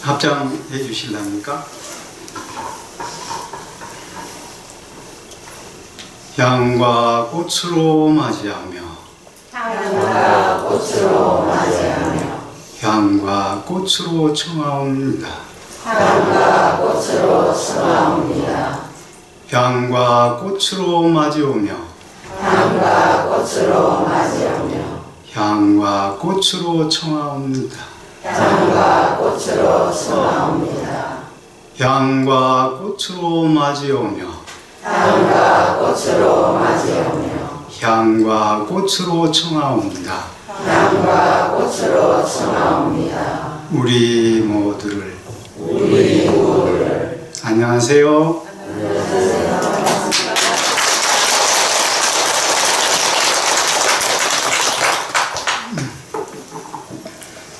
합장해 주실랍니까? 향과 꽃으로 맞이하며 향과 꽃으로 맞이하며 향과 꽃으로 청하옵니다. 향과 꽃으로 청하옵니다. 향과 꽃으로 맞이오며 향과 꽃으로 맞이하며 향과 꽃으로 청하옵니다. 향과 꽃으로 청하옵니다. 향과 꽃으로 맞이오며 향과 꽃으로 맞이하며 향과 꽃으로 청하옵니다. 향과 꽃으로 청하옵니다. 우리 모두를 우리를 안녕하세요.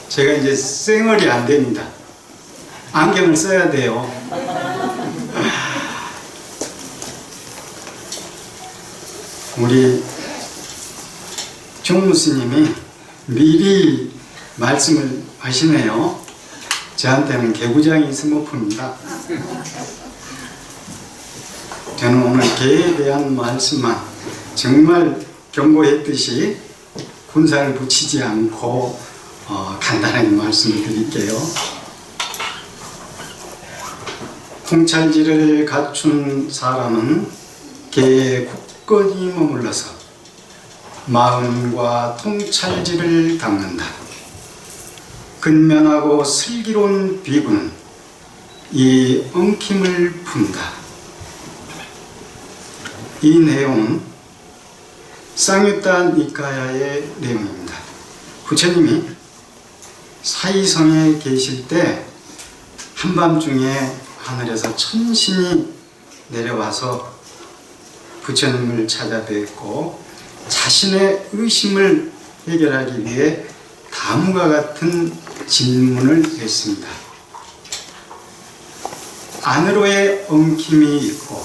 제가 이제 쌩얼이 안 됩니다. 안경을 써야 돼요. 우리 종무 스님이 미리 말씀을 하시네요. 저한테는 개구장이 스머프입니다. 저는 오늘 개에 대한 말씀만 정말 경고했듯이 군사를 붙이지 않고 간단하게 말씀을 드릴게요. 통찰지를 갖춘 사람은 개에 굳건히 머물러서 마음과 통찰지를 닦는다. 근면하고 슬기로운 비구는 이 엉킴을 푼다. 이 내용은 쌍유타 니카야의 내용입니다. 부처님이 사이성에 계실 때 한밤중에 하늘에서 천신이 내려와서 부처님을 찾아뵙고 자신의 의심을 해결하기 위해 다음과 같은 질문을 했습니다. 안으로의 엉킴이 있고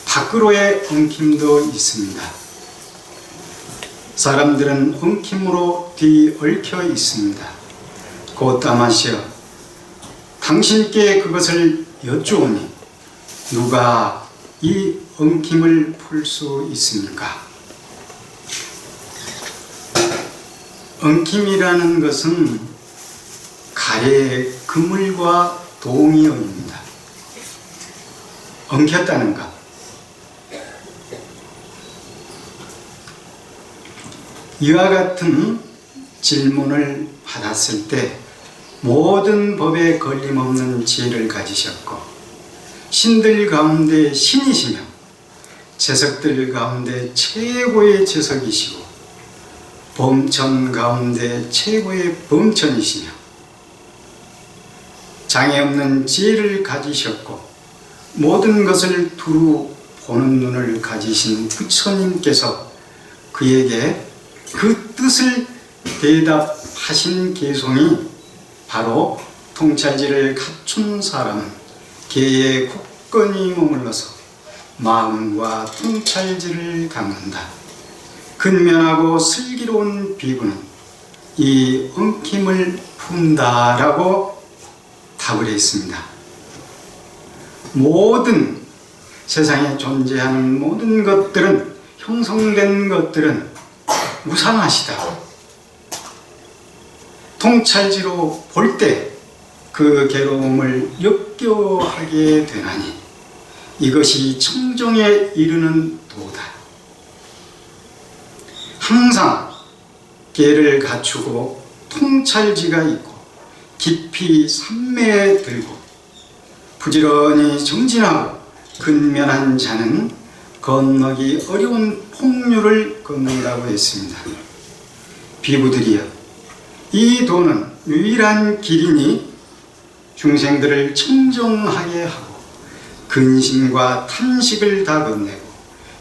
밖으로의 엉킴도 있습니다. 사람들은 엉킴으로 뒤얽혀 있습니다. 고따마시여, 당신께 그것을 여쭈오니 누가 이 엉킴을 풀 수 있습니까? 엉킴이라는 것은 가래의 그물과 동의어입니다. 엉켰다는 것. 이와 같은 질문을 받았을 때 모든 법에 걸림없는 지혜를 가지셨고 신들 가운데 신이시며 재석들 가운데 최고의 재석이시고 범천 가운데 최고의 범천이시며 장애 없는 지혜를 가지셨고 모든 것을 두루 보는 눈을 가지신 부처님께서 그에게 그 뜻을 대답하신 개송이 바로 통찰지를 갖춘 사람은 개에 굳건히 머물러서 마음과 통찰지를 닦는다. 근면하고 슬기로운 비구는 이 엉킴을 푼다라고 답을 했습니다. 모든 세상에 존재하는 모든 것들은, 형성된 것들은 무상하시다. 통찰지로 볼 때 그 괴로움을 역겨하게 되나니 이것이 청정에 이르는 도다. 항상 계를 갖추고 통찰지가 있고 깊이 삼매에 들고 부지런히 정진하고 근면한 자는 건너기 어려운 폭류를 걷는다고 했습니다. 비구들이여, 이 도는 유일한 길이니 중생들을 청정하게 하고 근심과 탄식을 다 건네고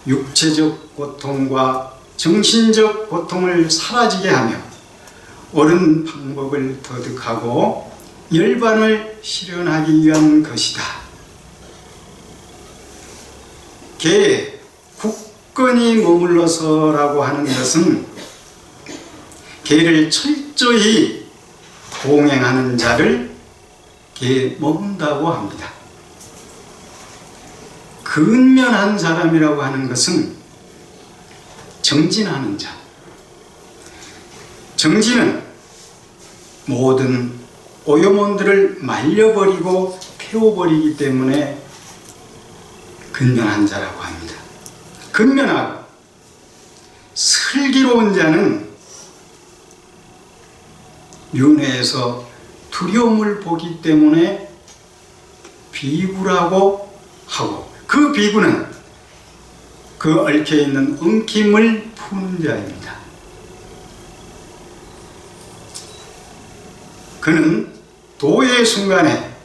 육체적 고통과 정신적 고통을 사라지게 하며 옳은 방법을 터득하고 열반을 실현하기 위한 것이다. 개에 굳건히 머물러서라고 하는 것은 개를 철저히 봉행하는 자를 게 먹는다고 합니다. 근면한 사람이라고 하는 것은 정진하는 자. 정진은 모든 오염원들을 말려버리고 태워버리기 때문에 근면한 자라고 합니다. 근면하고 슬기로운 자는 윤회에서 두려움을 보기 때문에 비구라고 하고, 그 비구는 그 얽혀있는 엉킴을 푸는 자입니다. 그는 도의 순간에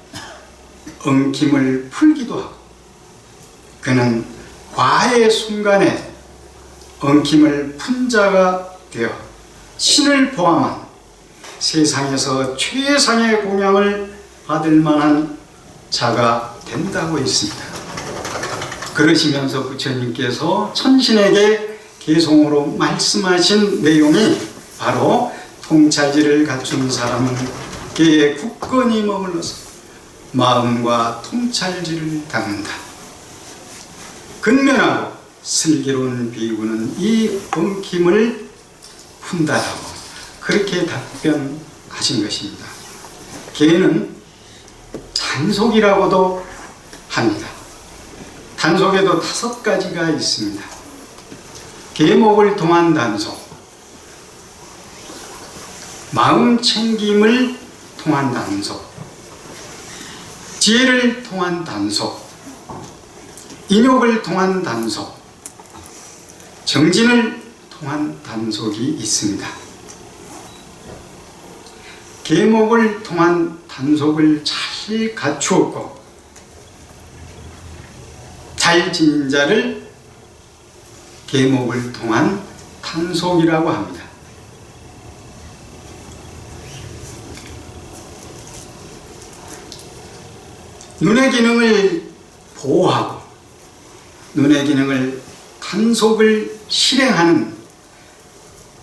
엉킴을 풀기도 하고, 그는 과의 순간에 엉킴을 푼 자가 되어 신을 포함한 세상에서 최상의 공양을 받을 만한 자가 된다고 했습니다. 그러시면서 부처님께서 천신에게 개송으로 말씀하신 내용이 바로 통찰지를 갖춘 사람은 그의 굳건히 머물러서 마음과 통찰지를 닦는다. 근면하고 슬기로운 비구는 이 엉킴을 푼다라고 그렇게 답변하신 것입니다. 개는 단속이라고도 합니다. 단속에도 5가지가 있습니다. 계목을 통한 단속, 마음 챙김을 통한 단속, 지혜를 통한 단속, 인욕을 통한 단속, 정진을 통한 단속이 있습니다. 계목을 통한 단속을 잘 갖추었고 잘 지닌 자를 계목을 통한 단속이라고 합니다. 눈의 기능을 보호하고 눈의 기능을 단속을 실행하는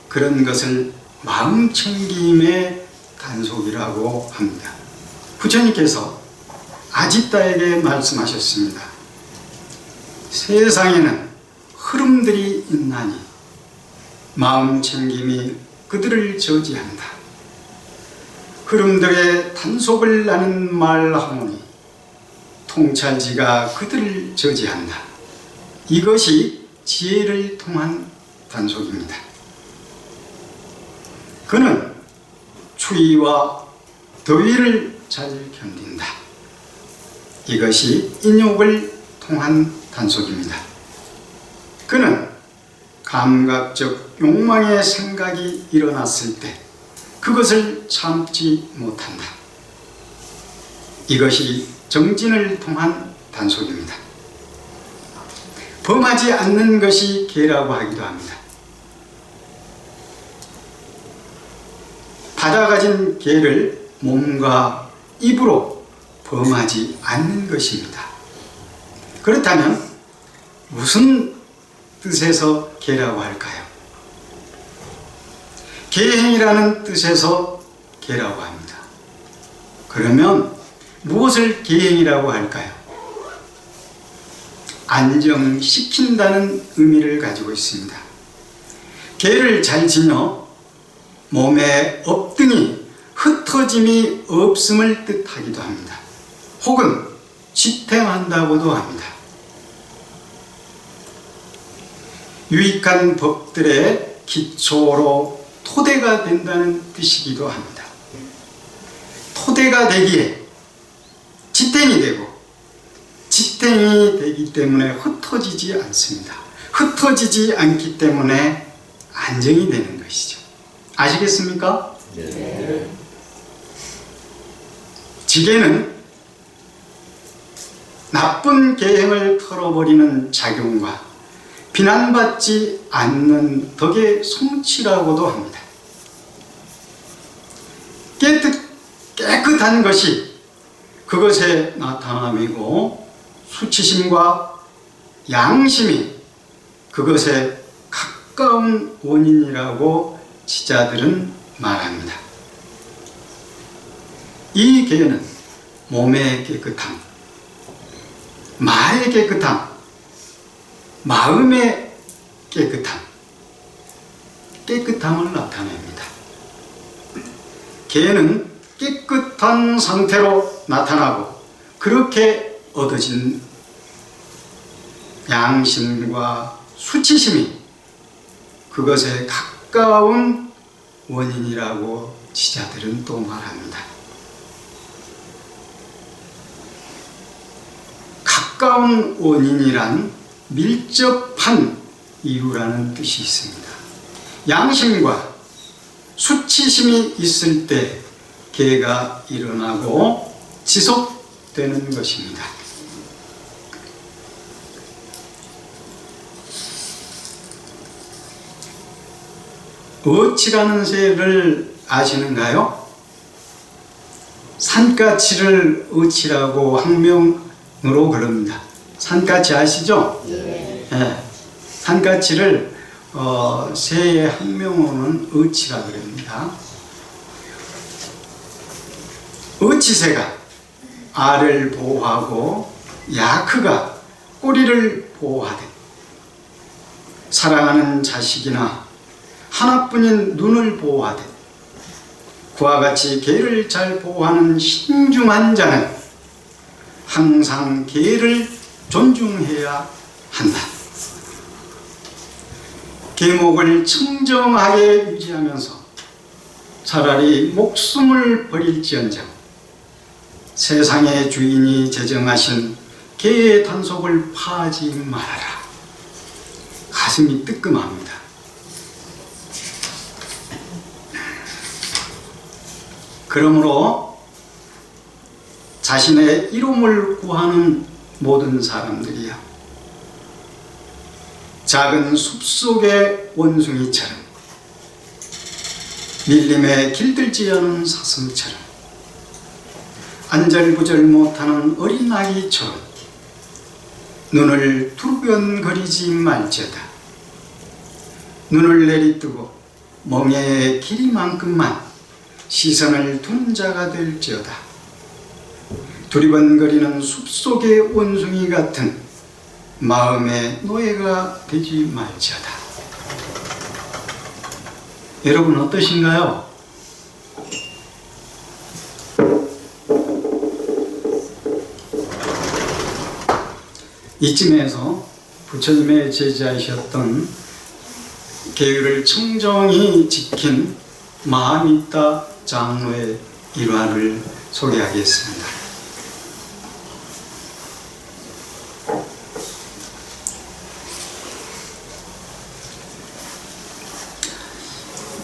그런 것을 마음챙김의 단속이라고 합니다. 부처님께서 아집다에게 말씀하셨습니다. 세상에는 흐름들이 있나니 마음챙김이 그들을 저지한다. 흐름들의 단속을 나는 말하오니 통찰지가 그들을 저지한다. 이것이 지혜를 통한 단속입니다. 그는 추위와 더위를 잘 견딘다. 이것이 인욕을 통한 단속입니다. 그는 감각적 욕망의 생각이 일어났을 때 그것을 참지 못한다. 이것이 정진을 통한 단속입니다. 범하지 않는 것이 계라고 하기도 합니다. 받아가진 계를 몸과 입으로 범하지 않는 것입니다. 그렇다면 무슨 뜻에서 계라고 할까요? 계행이라는 뜻에서 계라고 합니다. 그러면 무엇을 계행이라고 할까요? 안정시킨다는 의미를 가지고 있습니다. 계를 잘 지녀 몸의 업등이 흩어짐이 없음을 뜻하기도 합니다. 혹은 지탱한다고도 합니다. 유익한 법들의 기초로 토대가 된다는 뜻이기도 합니다. 토대가 되기에 지탱이 되고 지탱이 되기 때문에 흩어지지 않습니다. 흩어지지 않기 때문에 안정이 되는 것이죠. 아시겠습니까? 네. 지게는 나쁜 계행을 털어버리는 작용과 비난받지 않는 덕의 성취라고도 합니다. 깨끗한 것이 그것의 나타남이고 수치심과 양심이 그것의 가까운 원인이라고 지자들은 말합니다. 이 계는 몸의 깨끗함, 마의 깨끗함, 마음의 깨끗함을 나타냅니다. 계는 깨끗한 상태로 나타나고 그렇게 얻어진 양심과 수치심이 그것에 가까운 원인이라고 지자들은 또 말합니다. 가까운 원인이란 밀접한 이유라는 뜻이 있습니다. 양심과 수치심이 있을 때 계가 일어나고 지속되는 것입니다. 어치라는 새를 아시는가요? 산까치를 어치라고 학명으로 그럽니다. 산까치 아시죠? 예. 네. 산까치를 새의 학명어는 어치라 그럽니다. 어치새가 알을 보호하고 야크가 꼬리를 보호하듯 사랑하는 자식이나 하나뿐인 눈을 보호하듯 그와 같이 개를 잘 보호하는 신중한 자는 항상 개를 존중해야 한다. 계목을 청정하게 유지하면서 차라리 목숨을 버릴지언정 세상의 주인이 제정하신 개의 단속을 파하지 말아라. 가슴이 뜨끔합니다. 그러므로 자신의 이름을 구하는 모든 사람들이야 작은 숲속의 원숭이처럼 밀림에 길들지 않은 사슴처럼 안절부절 못하는 어린아이처럼 눈을 두근거리지 말지어다. 눈을 내리뜨고 멍에의 길이만큼만 시선을 두는 자가 될지어다. 두리번거리는 숲속의 원숭이 같은 마음의 노예가 되지 말지어다. 여러분 어떠신가요? 이쯤에서 부처님의 제자이셨던 계율을 청정히 지킨 마하미타 장로의 일화를 소개하겠습니다.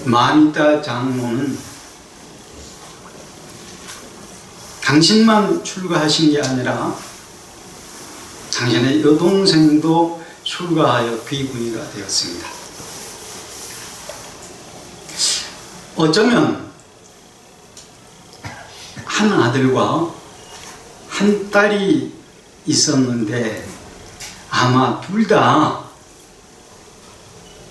마하미타 장로는 당신만 출가하신 게 아니라 당신의 여동생도 출가하여 비구니가 되었습니다. 어쩌면 한 아들과 한 딸이 있었는데 아마 둘 다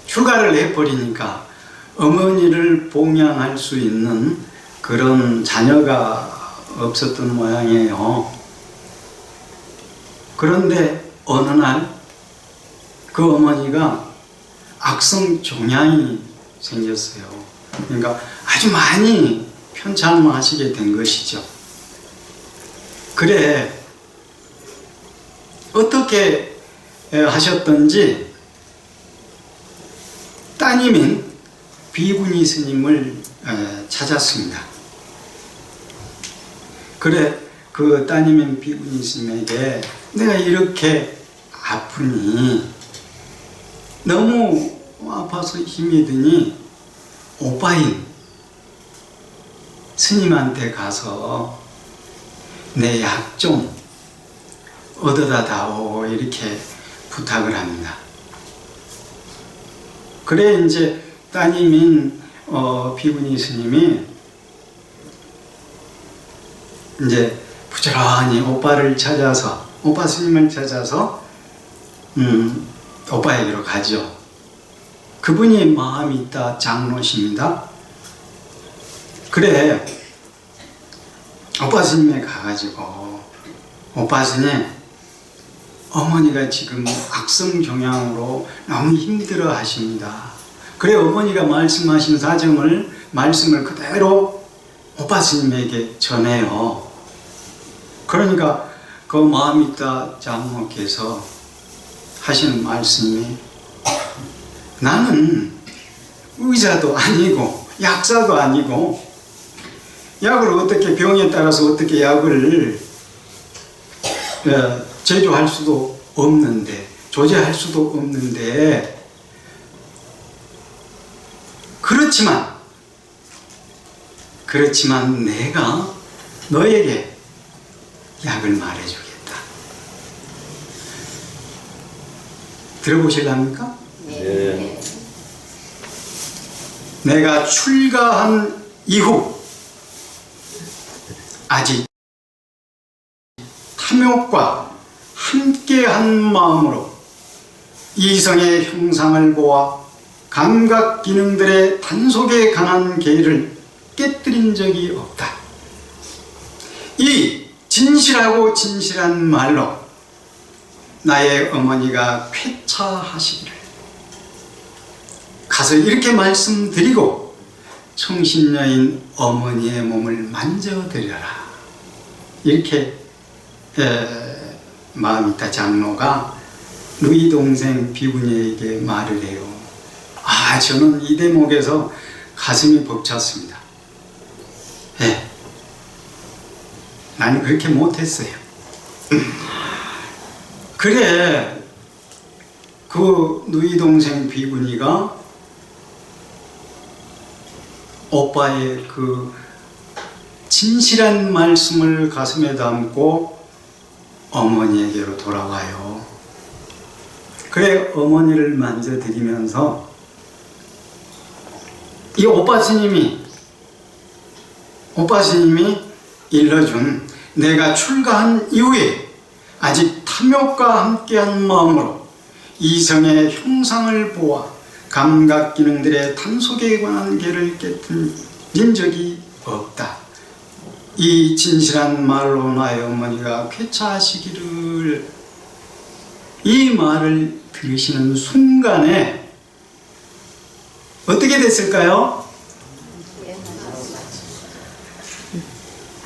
출가를 해버리니까 어머니를 봉양할 수 있는 그런 자녀가 없었던 모양이에요. 그런데 어느 날 그 어머니가 악성 종양이 생겼어요. 그러니까 아주 많이 편찮음하시게 된 것이죠. 그래 어떻게 하셨던지 따님인 비구니 스님을 찾았습니다. 그래 그 따님인 비구니 스님에게 내가 이렇게 아프니 너무 아파서 힘이 드니 오빠인 스님한테 가서 내 약 좀 얻어다 다오 이렇게 부탁을 합니다. 그래 이제 따님인 비구니 스님이 이제 부지런히 오빠 스님을 찾아서 오빠에게로 가죠. 그분이 마하미타 장로십니다. 그래 오빠 스님에 가가지고 오빠 스님, 어머니가 지금 악성 종양으로 너무 힘들어 하십니다. 그래 어머니가 말씀하신 말씀을 그대로 오빠 스님에게 전해요. 그러니까 그 마음있다 장모께서 하시는 말씀이, 나는 의사도 아니고 약사도 아니고 약을 어떻게, 병에 따라서 어떻게 약을 제조할 수도 없는데, 조제할 수도 없는데, 그렇지만 내가 너에게 약을 말해주겠다. 들어보실랍니까? 네. 내가 출가한 이후 아직 탐욕과 함께한 마음으로 이성의 형상을 보아 감각 기능들의 단속에 관한 계를 깨뜨린 적이 없다. 이 진실하고 진실한 말로 나의 어머니가 쾌차하시기를 가서 이렇게 말씀드리고 청신녀인 어머니의 몸을 만져드려라. 이렇게 마음있다 장로가 누이 동생 비구니에게 말을 해요. 저는 이 대목에서 가슴이 벅찼습니다. 나는 그렇게 못했어요. 그래, 그 누이 동생 비구니가 오빠의 그 진실한 말씀을 가슴에 담고 어머니에게로 돌아와요. 그래, 어머니를 만져드리면서 이 오빠 스님이 일러준 내가 출가한 이후에 아직 탐욕과 함께한 마음으로 이성의 형상을 보아 감각 기능들의 단속에 관한 계를 깨뜨린 적이 없다. 이 진실한 말로 나의 어머니가 쾌차하시기를, 이 말을 들으시는 순간에 어떻게 됐을까요?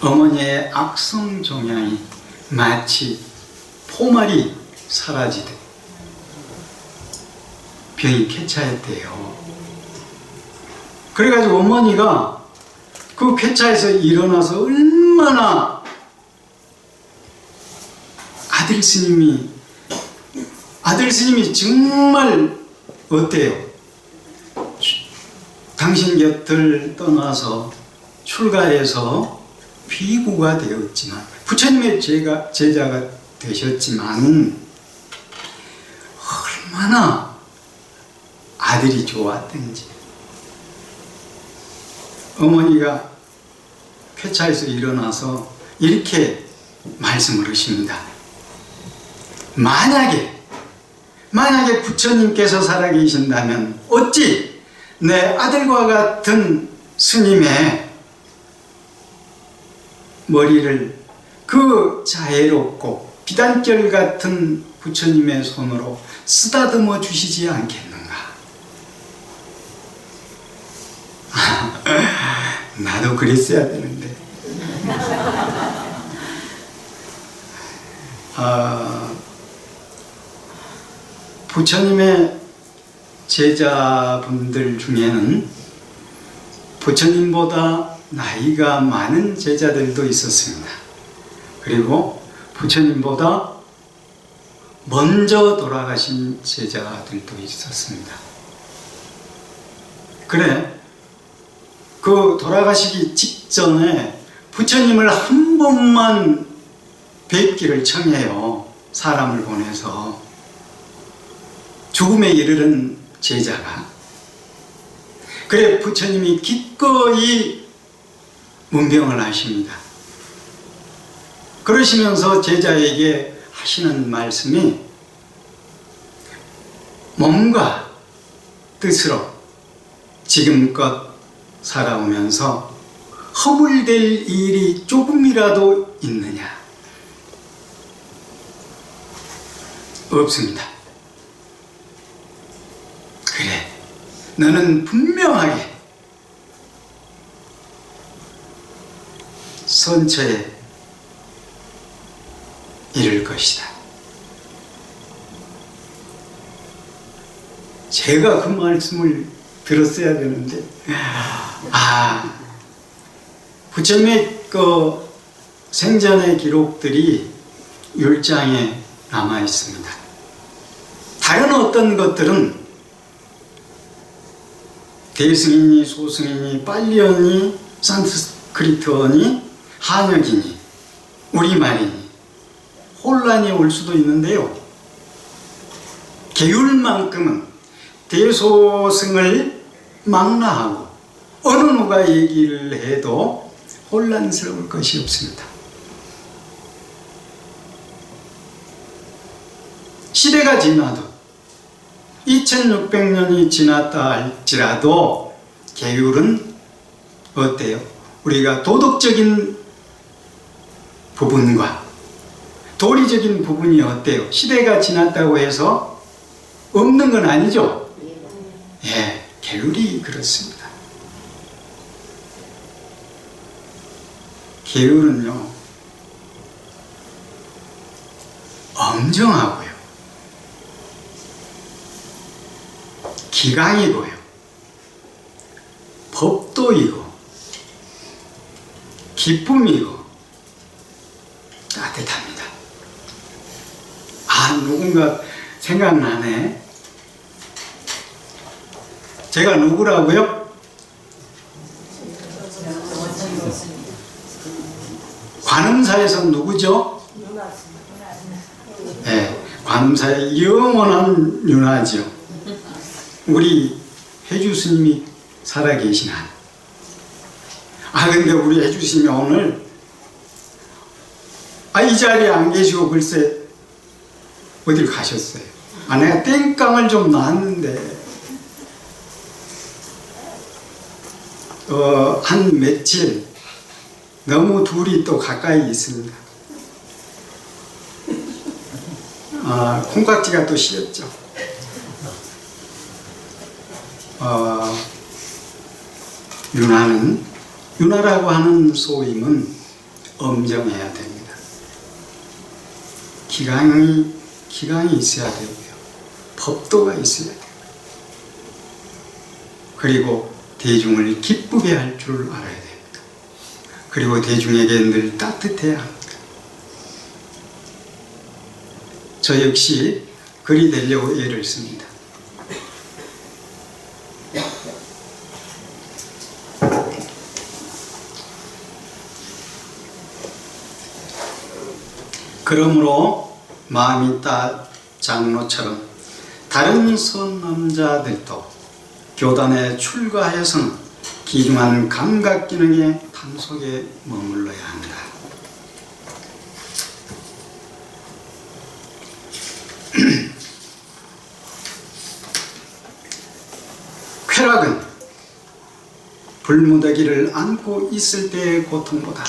어머니의 악성 종양이 마치 포말이 사라지듯 병이 쾌차했대요. 그래가지고 어머니가 그 쾌차에서 일어나서 얼마나 아들 스님이 정말 어때요? 당신 곁을 떠나서 출가해서 비구가 되었지만, 부처님의 제자가 되셨지만 얼마나 아들이 좋았던지. 어머니가 쾌차에서 일어나서 이렇게 말씀을 하십니다. 만약에 부처님께서 살아계신다면 어찌 내 아들과 같은 스님의 머리를 그 자애롭고 비단결 같은 부처님의 손으로 쓰다듬어 주시지 않겠는가? 나도 그랬어야 되는데. 부처님의 제자분들 중에는 부처님보다 나이가 많은 제자들도 있었습니다. 그리고 부처님보다 먼저 돌아가신 제자들도 있었습니다. 그래, 그 돌아가시기 직전에 부처님을 한 번만 뵙기를 청해요. 사람을 보내서. 죽음에 이르는 제자가. 그래, 부처님이 기꺼이 문병을 하십니다. 그러시면서 제자에게 하시는 말씀이, 몸과 뜻으로 지금껏 살아오면서 허물될 일이 조금이라도 있느냐? 없습니다. 그래, 너는 분명하게 선처에 이를 것이다. 제가 그 말씀을 들었어야 되는데, 부처님의 그 생전의 기록들이 율장에 남아 있습니다. 다른 어떤 것들은 대승이니 소승이니 빨리어니 산스크리트어니 한역이니 우리말이니 혼란이 올 수도 있는데요, 계율만큼은 대소승을 망라하고 어느 누가 얘기를 해도 혼란스러울 것이 없습니다. 시대가 지나도 2600년이 지났다 할지라도 계율은 어때요? 우리가 도덕적인 부분과 도리적인 부분이 어때요? 시대가 지났다고 해서 없는 건 아니죠? 예, 계율이 그렇습니다. 계율은요, 엄정하고요, 기강이고요, 법도이고, 기쁨이고, 따뜻합니다. 누군가 생각나네. 제가 누구라고요? 관음사에서 누구죠? 네, 관음사의 영원한 윤화죠. 우리 해주 스님이 살아계신 한. 근데 우리 해주 스님이 오늘 이 자리에 안 계시고 글쎄 어딜 가셨어요. 내가 땡깡을 좀 놨는데 한 며칠 너무 둘이 또 가까이 있습니다. 콩깍지가 또 씌었죠. 윤화라고 하는 소임은 엄정해야 됩니다. 기강이 있어야 되고요, 법도가 있어야 돼요. 그리고 대중을 기쁘게 할 줄 알아야 됩니다. 그리고 대중에게 늘 따뜻해야 합니다. 저 역시 그리 되려고 애를 씁니다. 그러므로 마음이 따 장로처럼 다른 선남자들도 교단에 출가해서는 기중한 감각 기능의 담 속에 머물러야 합니다. 쾌락은 불무더기를 안고 있을 때의 고통보다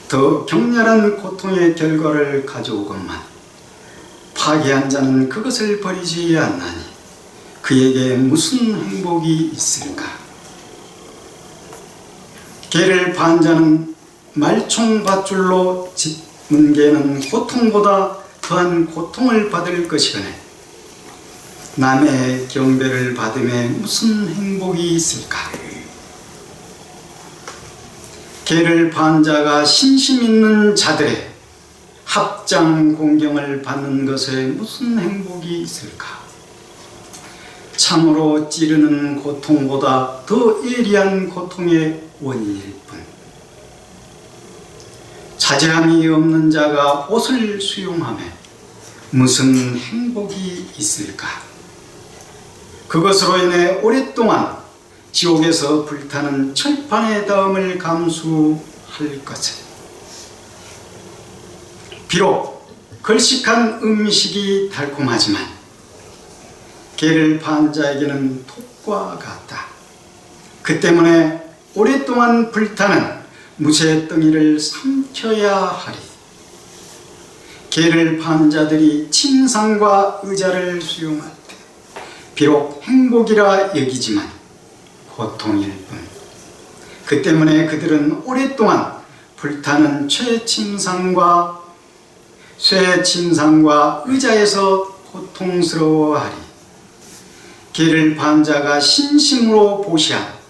더 격렬한 고통의 결과를 가져오건만 파괴한 자는 그것을 버리지 않나니 그에게 무슨 행복이 있을까? 개를 반 자는 말총밧줄로 짚는 개는 고통보다 더한 고통을 받을 것이거늘 남의 경배를 받음에 무슨 행복이 있을까? 개를 반 자가 신심 있는 자들의 합장 공경을 받는 것에 무슨 행복이 있을까? 참으로 찌르는 고통보다 더 예리한 고통의 원인일 뿐. 자제함이 없는 자가 옷을 수용하며 무슨 행복이 있을까? 그것으로 인해 오랫동안 지옥에서 불타는 철판의 덤을 감수할 것을. 비록 걸식한 음식이 달콤하지만 개를 판 자에게는 톡과 같다. 그 때문에 오랫동안 불타는 무쇠덩이를 삼켜야 하리. 개를 판 자들이 침상과 의자를 수용할 때 비록 행복이라 여기지만 고통일 뿐. 그 때문에 그들은 오랫동안 불타는 쇠침상과 의자에서 고통스러워하리. 개를 판 자가 신심으로 보시한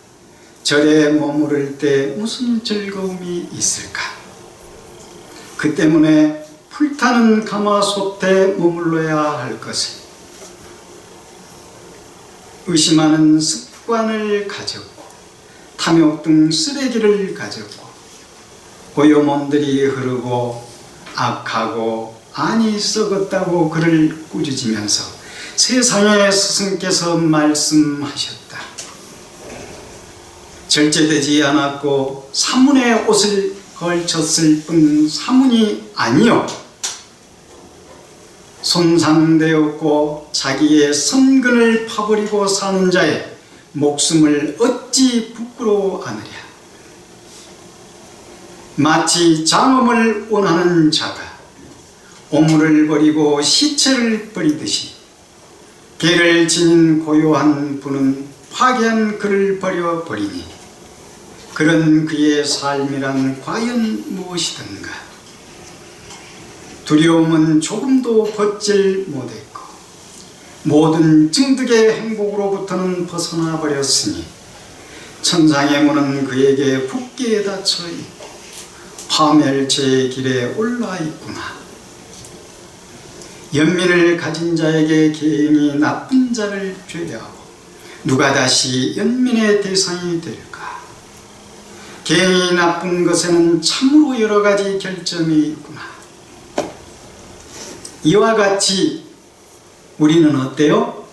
절에 머무를 때 무슨 즐거움이 있을까? 그 때문에 불타는 가마솥에 머물러야 할 것을 의심하는 습관을 가졌고 탐욕 등 쓰레기를 가졌고 오염원들이 흐르고 악하고 안이 썩었다고 그를 꾸짖으면서 세상의 스승께서 말씀하셨다. 절제되지 않았고 사문의 옷을 걸쳤을 뿐 사문이 아니요 손상되었고 자기의 선근을 파버리고 사는 자의 목숨을 어찌 부끄러워하느랴. 마치 장엄을 원하는 자가 오물을 버리고 시체를 버리듯이 개를 지닌 고요한 분은 파괴한 그를 버려버리니 그런 그의 삶이란 과연 무엇이든가. 두려움은 조금도 벗질 못했고 모든 증득의 행복으로부터는 벗어나 버렸으니 천상의 문은 그에게 굳게 닫혀 있고 파멸체의 길에 올라 있구나. 연민을 가진 자에게 계행이 나쁜 자를 죄하고 누가 다시 연민의 대상이 될까? 계행이 나쁜 것에는 참으로 여러 가지 결점이 있구나. 이와 같이 우리는 어때요?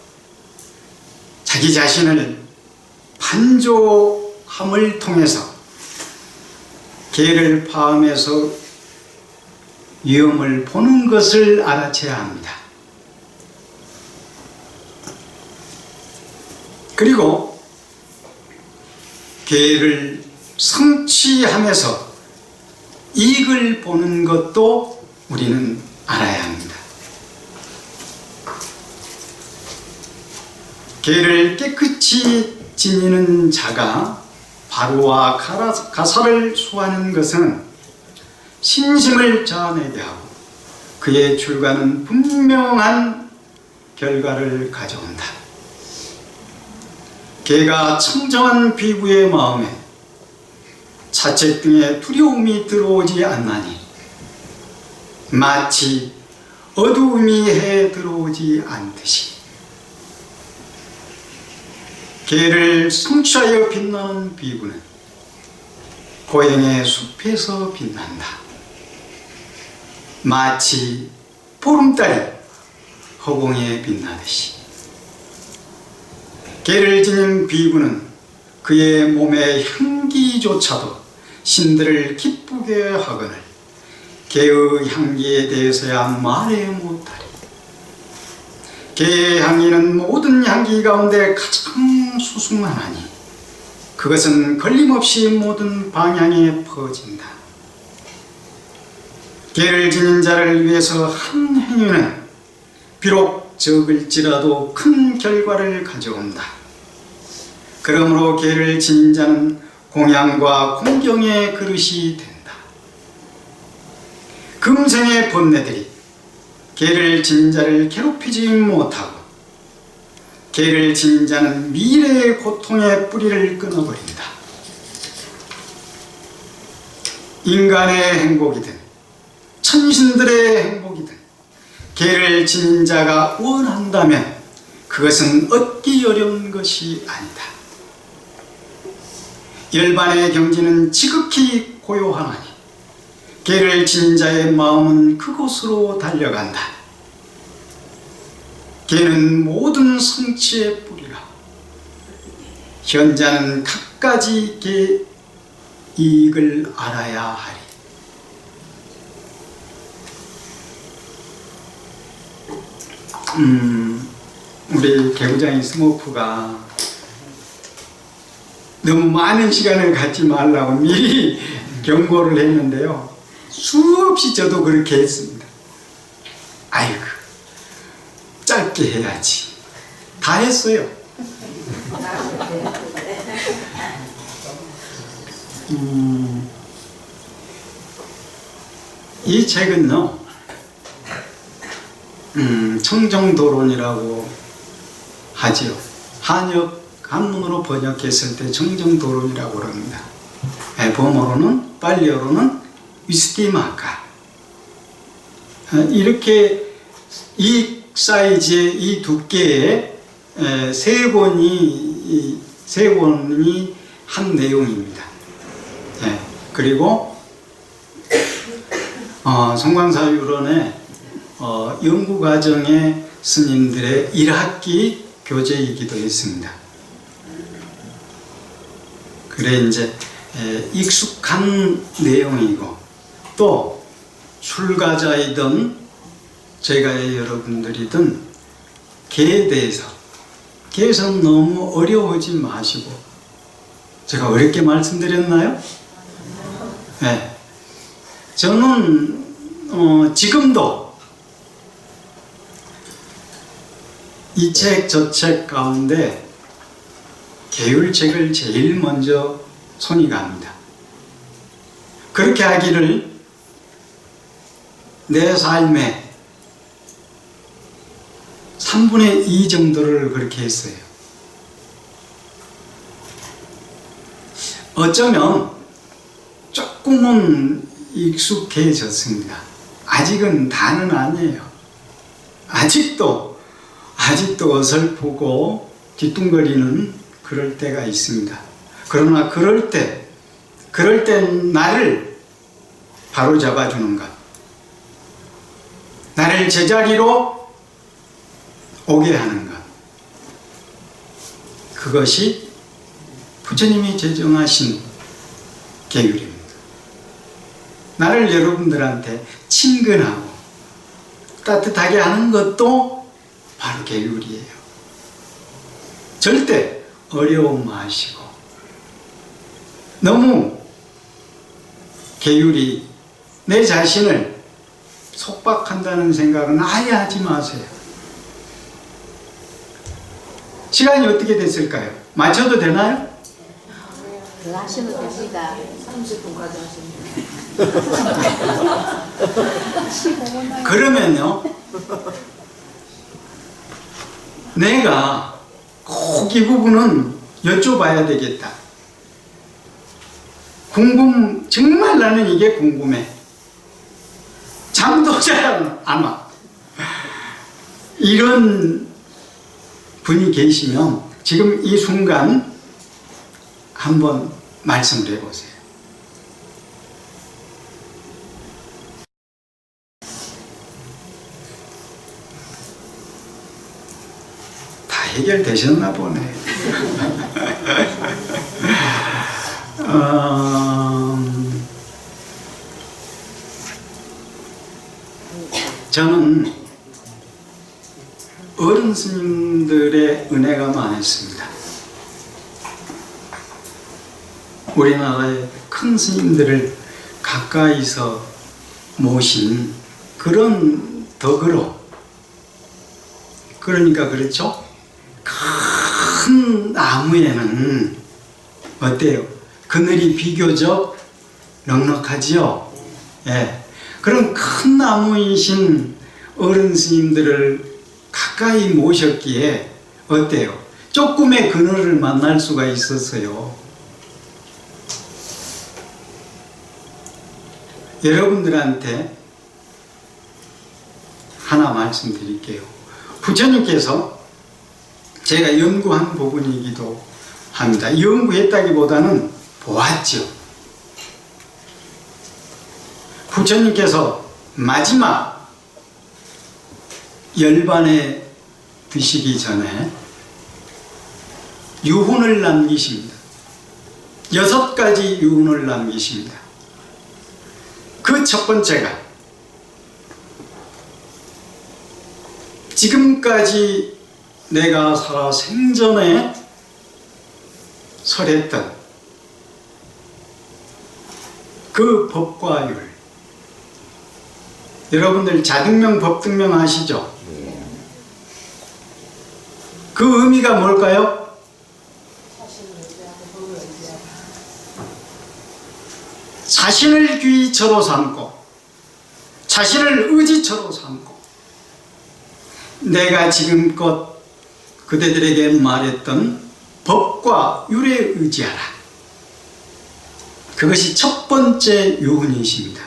자기 자신을 반조함을 통해서 개를 파함에서 위험을 보는 것을 알아채야 합니다. 그리고 개를 성취하면서 이익을 보는 것도 우리는 알아야 합니다. 개를 깨끗이 지니는 자가 바로와 가사를 수하는 것은 신심을 자아내게 하고 그의 출가는 분명한 결과를 가져온다. 개가 청정한 피부의 마음에 자책 등의 두려움이 들어오지 않나니 마치 어두움이 해 들어오지 않듯이 개를 성취하여 빛나는 피부는 고행의 숲에서 빛난다. 마치 보름달이 허공에 빛나듯이 개를 지닌 비구는 그의 몸의 향기조차도 신들을 기쁘게 하거늘 개의 향기에 대해서야 말해 못하리. 개의 향기는 모든 향기 가운데 가장 수승하나니 그것은 걸림없이 모든 방향에 퍼진다. 개를 지닌 자를 위해서 한 행위는 비록 적을지라도 큰 결과를 가져온다. 그러므로 개를 지닌 자는 공양과 공경의 그릇이 된다. 금생의 번뇌들이 개를 지닌 자를 괴롭히지 못하고 개를 지닌 자는 미래의 고통의 뿌리를 끊어버린다. 인간의 행복이든 천신들의 행복이든 개를 지닌 자가 원한다면 그것은 얻기 어려운 것이 아니다. 일반의 경지는 지극히 고요하나니 개를 지닌 자의 마음은 그곳으로 달려간다. 개는 모든 성취의 뿌리라. 현자는 갖가지 개 이익을 알아야 하리. 우리 개구장이 스모프가 너무 많은 시간을 갖지 말라고 미리 경고를 했는데요. 수없이 저도 그렇게 했습니다. 아이고, 짧게 해야지. 다 했어요. 이 책은요, 청정도론이라고 하지요. 한문으로 번역했을 때 청정도론이라고 합니다. 범어로는, 빨리어로는 위스티마카. 이렇게 이 사이즈의 이 두께의 세 권이 한 내용입니다. 그리고 성광사유론의 연구과정의 스님들의 1학기 교재이기도 했습니다. 그래 이제 익숙한 내용이고, 또 출가자이든 제가 여러분들이든 개에 대해서 너무 어려워하지 마시고, 제가 어렵게 말씀드렸나요? 네. 저는 지금도 이 책 저 책 가운데 계율책을 제일 먼저 손이 갑니다. 그렇게 하기를 내 삶의 3분의 2 정도를 그렇게 했어요. 어쩌면 조금은 익숙해졌습니다. 아직은 다는 아니에요. 아직도 어설프고 뒤뚱거리는 그럴 때가 있습니다. 그러나 그럴 때 나를 바로 잡아주는 것, 나를 제자리로 오게 하는 것, 그것이 부처님이 제정하신 계율입니다. 나를 여러분들한테 친근하고 따뜻하게 하는 것도 바로 계율이에요. 절대 어려움 마시고, 너무 계율이 내 자신을 속박한다는 생각은 아예 하지 마세요. 시간이 어떻게 됐을까요? 맞춰도 되나요? 더 하시면 됩니다. 30분까지 하시면 그러면요, 내가 꼭 이 부분은 여쭤봐야 되겠다. 정말 나는 이게 궁금해. 잠도 잘 안 와. 이런 분이 계시면 지금 이 순간 한번 말씀을 해보세요. 다 해결되셨나 보네. 저는 어른 스님들의 은혜가 많았습니다. 우리나라의 큰 스님들을 가까이서 모신 그런 덕으로, 그러니까 그렇죠? 큰 나무에는 어때요? 그늘이 비교적 넉넉하지요? 예. 그런 큰 나무이신 어른 스님들을 가까이 모셨기에 어때요? 조금의 그늘을 만날 수가 있었어요. 여러분들한테 하나 말씀드릴게요. 부처님께서 제가 연구한 부분이기도 합니다. 연구했다기보다는 보았죠. 부처님께서 마지막 열반에 드시기 전에 유훈을 남기십니다. 6가지 유훈을 남기십니다. 그 첫 번째가 지금까지 내가 살아 생전에 설했던 그 법과 율, 여러분들 자등명 법등명 아시죠? 그 의미가 뭘까요? 자신을 귀처로 삼고 자신을 의지처로 삼고 내가 지금껏 그대들에게 말했던 법과 율에 의지하라. 그것이 첫 번째 요훈이십니다.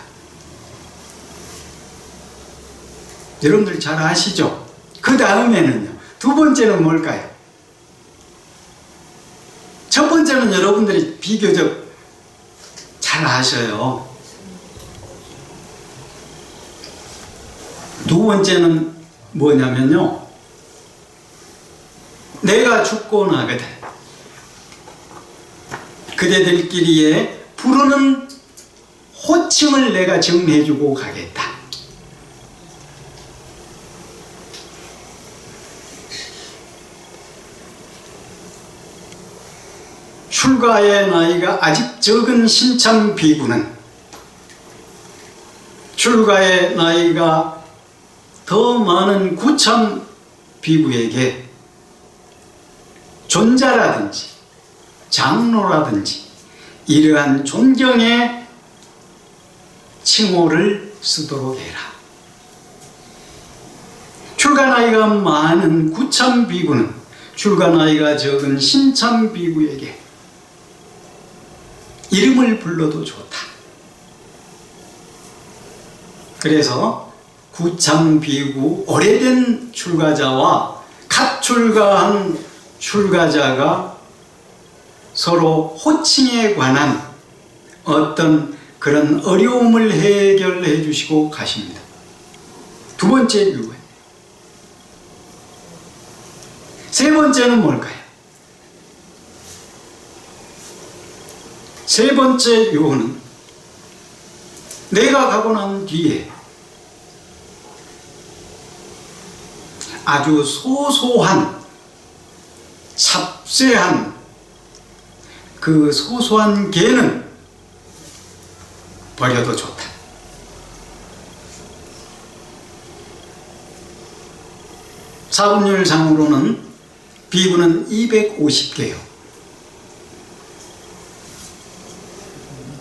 여러분들 잘 아시죠? 그 다음에는요, 두 번째는 뭘까요? 첫 번째는 여러분들이 비교적 잘 아셔요. 두 번째는 뭐냐면요, 내가 죽고 나거든 그대들끼리의 부르는 호칭을 내가 정해주고 가겠다. 출가의 나이가 아직 적은 신참 비구는 출가의 나이가 더 많은 구참 비구에게 존자라든지 장로라든지 이러한 존경의 칭호를 쓰도록 해라. 출가 나이가 많은 구참 비구는 출가 나이가 적은 신참 비구에게 이름을 불러도 좋다. 그래서 구참 비구 오래된 출가자와 갓 출가한 출가자가 서로 호칭에 관한 어떤 그런 어려움을 해결해 주시고 가십니다. 두 번째 유언. 세 번째는 뭘까요? 세 번째 요원은 내가 가고 난 뒤에 아주 소소한 삽세한 그 소소한 개는 버려도 좋다. 사분율상으로는 비구는 250개요.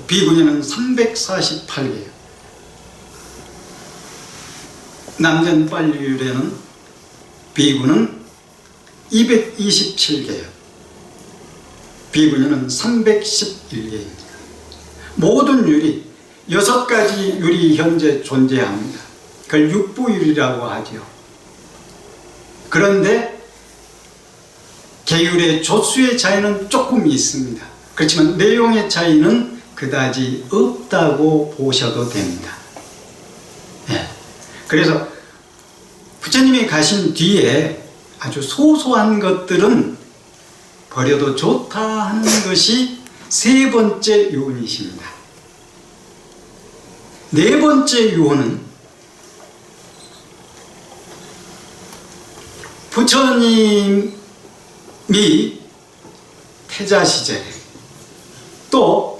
비구년은 348개요. 남전빨리율에는 비구는 227개요. 비구년은 311개입니다. 모든 율이 6가지 율이 현재 존재합니다. 그걸 육부율이라고 하죠. 그런데 계율의 조수의 차이는 조금 있습니다. 그렇지만 내용의 차이는 그다지 없다고 보셔도 됩니다. 예. 그래서 부처님이 가신 뒤에 아주 소소한 것들은 버려도 좋다 하는 것이 세 번째 요원이십니다. 네 번째 요원은 부처님이 태자 시절에 또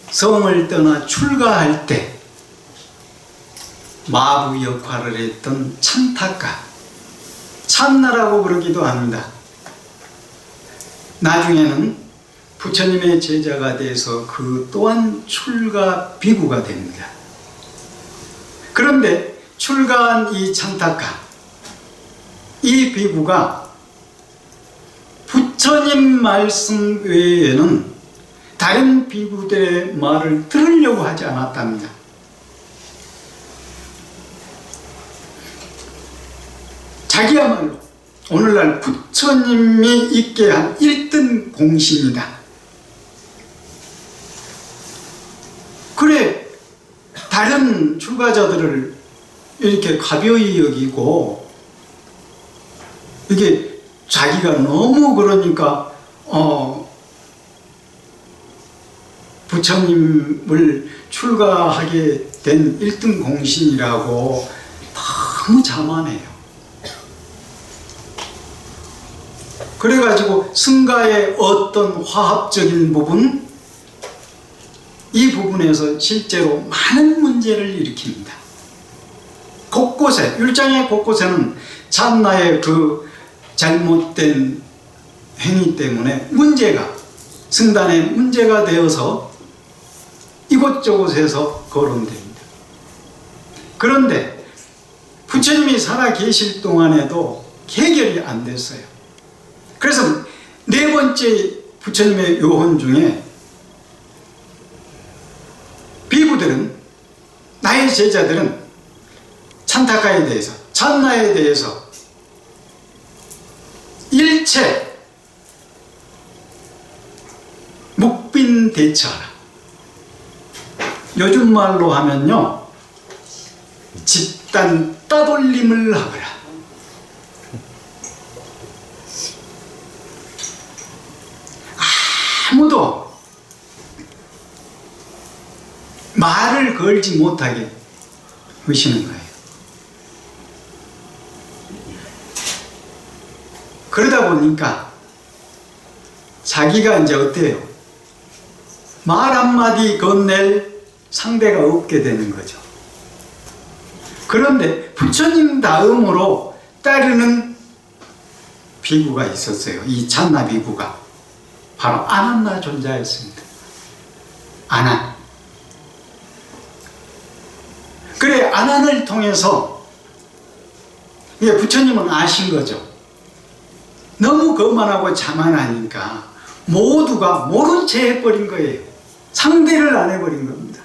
성을 떠나 출가할 때 마부 역할을 했던 찬타가, 참나라고 부르기도 합니다. 나중에는 부처님의 제자가 돼서 그 또한 출가 비구가 됩니다. 그런데 출가한 이 찬타가, 이 비구가 부처님 말씀 외에는 다른 비구들의 말을 들으려고 하지 않았답니다. 자기야말로 오늘날 부처님이 있게 한 1등 공신이다. 그래, 다른 출가자들을 이렇게 가벼이 여기고 이게 자기가 너무 그러니까 부처님을 출가하게 된 1등 공신이라고 너무 자만해요. 그래가지고 승가의 어떤 화합적인 부분, 이 부분에서 실제로 많은 문제를 일으킵니다. 곳곳에, 율장의 곳곳에는 찬나의 그 잘못된 행위 때문에 승단에 문제가 되어서 이곳저곳에서 거론됩니다. 그런데 부처님이 살아 계실 동안에도 해결이 안 됐어요. 그래서 네 번째 부처님의 요혼 중에 비구들은, 나의 제자들은 찬타카에 대해서, 찬나에 대해서 일체 묵빈대처하라. 요즘 말로 하면요, 집단 따돌림을 하거라. 아무도 말을 걸지 못하게 하시는 거예요. 그러다 보니까 자기가 이제 어때요? 말 한마디 건넬 상대가 없게 되는 거죠. 그런데 부처님 다음으로 따르는 비구가 있었어요. 이 찬나 비구가 바로 아난나 존자였습니다. 아난. 그래, 아난을 통해서 부처님은 아신 거죠. 너무 거만하고 자만하니까 모두가 모른 채 해버린 거예요. 상대를 안 해버린 겁니다.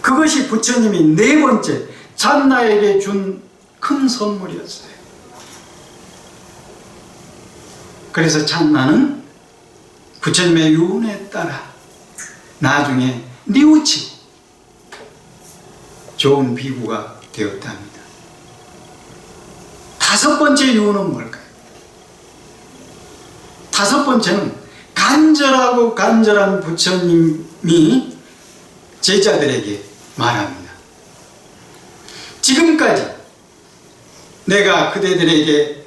그것이 부처님이 네 번째 찬나에게 준 큰 선물이었어요. 그래서 찬나는 부처님의 유언에 따라 나중에 뉘우치고 좋은 비구가 되었답니다. 다섯 번째 유언은 뭘까요? 다섯 번째는 간절하고 간절한 부처님이 제자들에게 말합니다. 지금까지 내가 그대들에게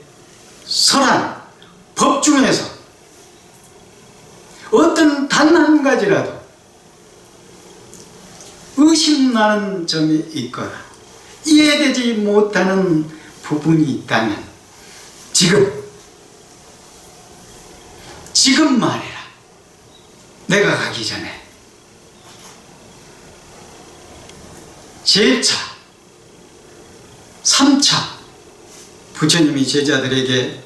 설한 법 중에서 어떤 단 한 가지라도 의심나는 점이 있거나 이해되지 못하는 부분이 있다면 지금 말해라. 내가 가기 전에 제4차, 3차 부처님이 제자들에게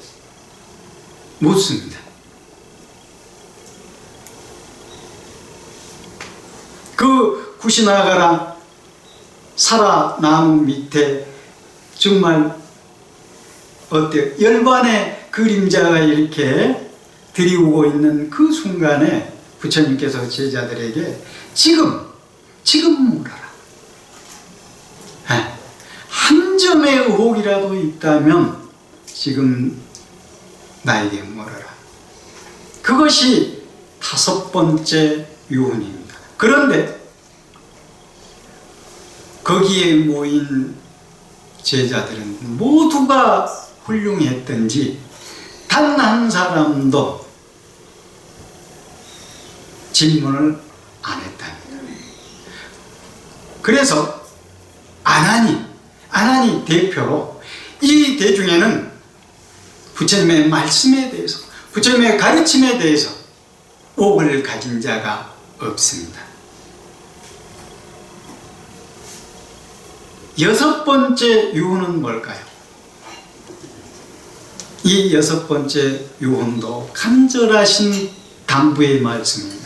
묻습니다. 그 구시나가라 사라나무 밑에 정말 어때요? 열반의 그림자가 이렇게 들이우고 있는 그 순간에 부처님께서 제자들에게 지금 물어라. 한 점의 의혹이라도 있다면 지금 나에게 물어라. 그것이 다섯 번째 유언입니다. 그런데 거기에 모인 제자들은 모두가 훌륭했던지 단 한 사람도 질문을 안 했답니다. 그래서 아난이 대표로 이 대중에는 부처님의 말씀에 대해서, 부처님의 가르침에 대해서 옥을 가진 자가 없습니다. 여섯 번째 유언은 뭘까요? 이 여섯 번째 유언도 간절하신 당부의 말씀입니다.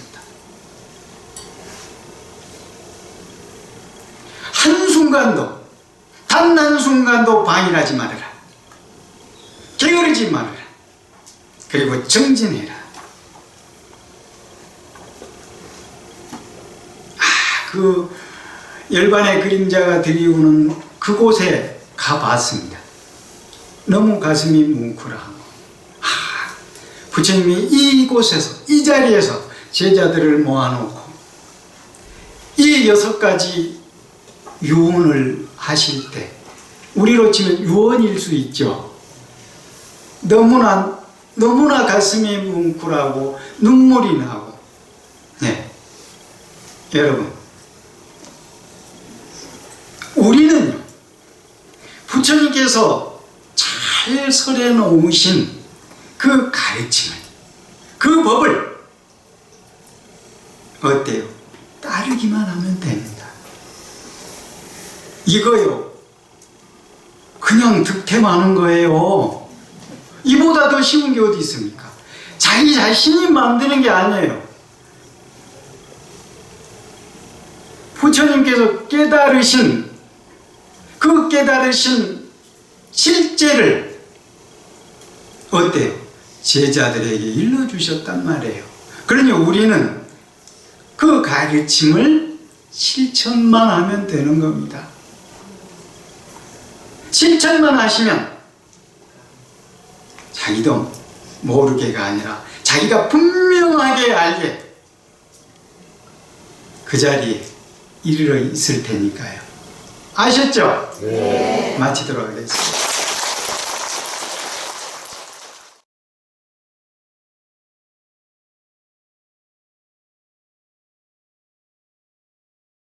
한순간도, 단 한순간도 방일하지 말아라. 게으르지 말아라. 그리고 정진해라. 그 열반의 그림자가 들이우는 그곳에 가봤습니다. 너무 가슴이 뭉클하고, 부처님이 이곳에서, 이 자리에서 제자들을 모아놓고 이 여섯 가지 유언을 하실 때, 우리로 치면 유언일 수 있죠. 너무나 가슴이 뭉클하고 눈물이 나고. 네, 여러분, 우리는요, 부처님께서 잘 설해 놓으신 그 가르침을, 그 법을 어때요? 따르기만 하면 됩니다. 이거요, 그냥 득템하는 거예요. 이보다 더 쉬운 게 어디 있습니까? 자기 자신이 만드는 게 아니에요. 부처님께서 깨달으신 그 깨달으신 실제를 어때요? 제자들에게 일러주셨단 말이에요. 그러니 우리는 그 가르침을 실천만 하면 되는 겁니다. 실천만 하시면 자기도 모르게가 아니라 자기가 분명하게 알게 그 자리에 이르러 있을 테니까요. 아셨죠? 네. 마치도록 하겠습니다.